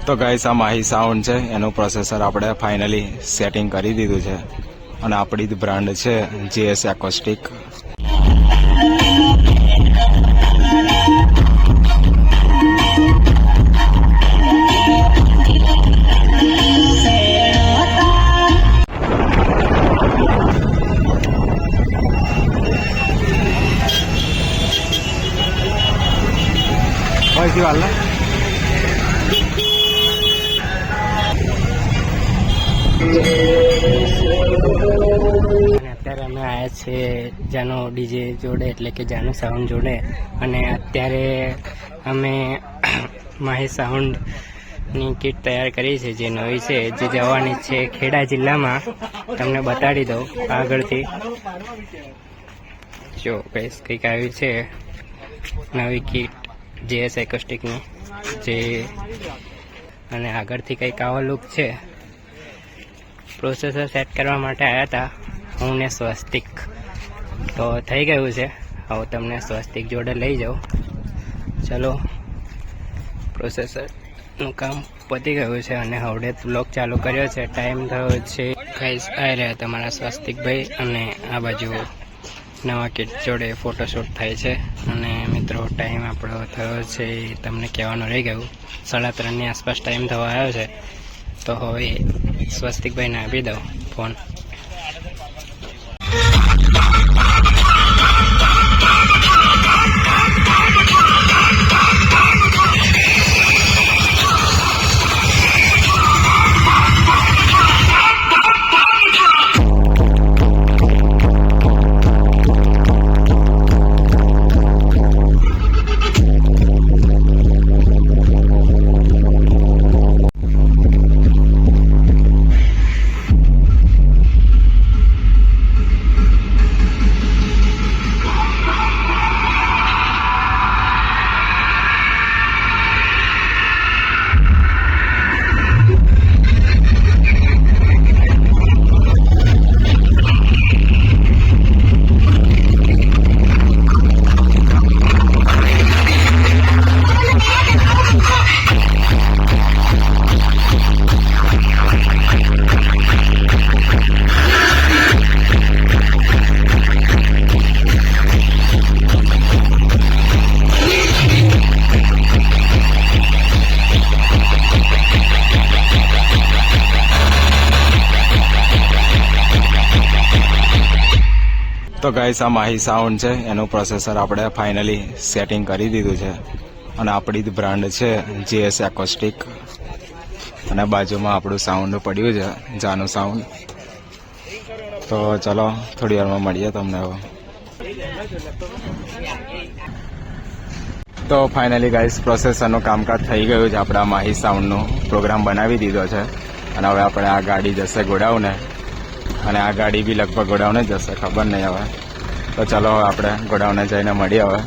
તો ગાઈસ આ માહી સાઉન્ડ છે એનું પ્રોસેસર આપણે ફાઇનલી સેટિંગ કરી દીધું છે અને આપણી જ બ્રાન્ડ છે GS acoustic. Hoy sí vale. અત્યારે અમે આવ્યા છીએ જાનો ડીજે જોડે, એટલે કે જાનો સાઉન્ડ જોડે, અને અત્યારે અમે માહી સાઉન્ડની કિટ તૈયાર કરી છે, જે નવી છે, જે જવાની છે ખેડા જિલ્લામાં. તમને બતાડી દઉં આગળથી. જો કંઈક આવી છે નવી કિટ GS એકોસ્ટિકની, જે અને આગળથી કંઈક આવો લુક છે. પ્રોસેસર સેટ કરવા માટે આવ્યા હતા હું ને સ્વસ્તિક, તો થઈ ગયું છે. હવે તમને સ્વસ્તિક જોડે લઈ જાઉં. ચલો, પ્રોસેસરનું કામ પતી ગયું છે અને હવડે બ્લોગ ચાલુ કર્યો છે. ટાઈમ થયો છે ગાઈસ, આવી રહ્યા તમારા સ્વસ્તિકભાઈ, અને આ બાજુ નવા કિટ જોડે ફોટોશૂટ થાય છે. અને મિત્રો ટાઈમ આપણો થયો છે તમને કહેવાનું રહી ગયું, 3:30ની આસપાસ ટાઈમ થવા આવ્યો છે. તો હવે સ્વસ્તિકભાઈને આપી દઉં ફોન. તો ગાઈસ આ માહી સાઉન્ડ છે એનું પ્રોસેસર આપણે ફાઇનલી સેટિંગ કરી દીધું છે અને આપણી જ બ્રાન્ડ છે GS એકોસ્ટિક. અને બાજુમાં આપણું સાઉન્ડ પડ્યું છે જાનું સાઉન્ડ. તો ચલો થોડી વારમાં મળીએ તમને હવે. તો ફાઇનલી ગાઈસ પ્રોસેસરનું કામકાજ થઈ ગયું છે. આપણા માહી સાઉન્ડનો પ્રોગ્રામ બનાવી દીધો છે અને હવે આપણે આ ગાડી જશે ગોડાઉને, અને આ ગાડી બી લગભગ ગોડાઉને જ જશે, ખબર નહીં હવે. તો ચલો આપણે ગોડાઉને જઈને મળીએ હવે.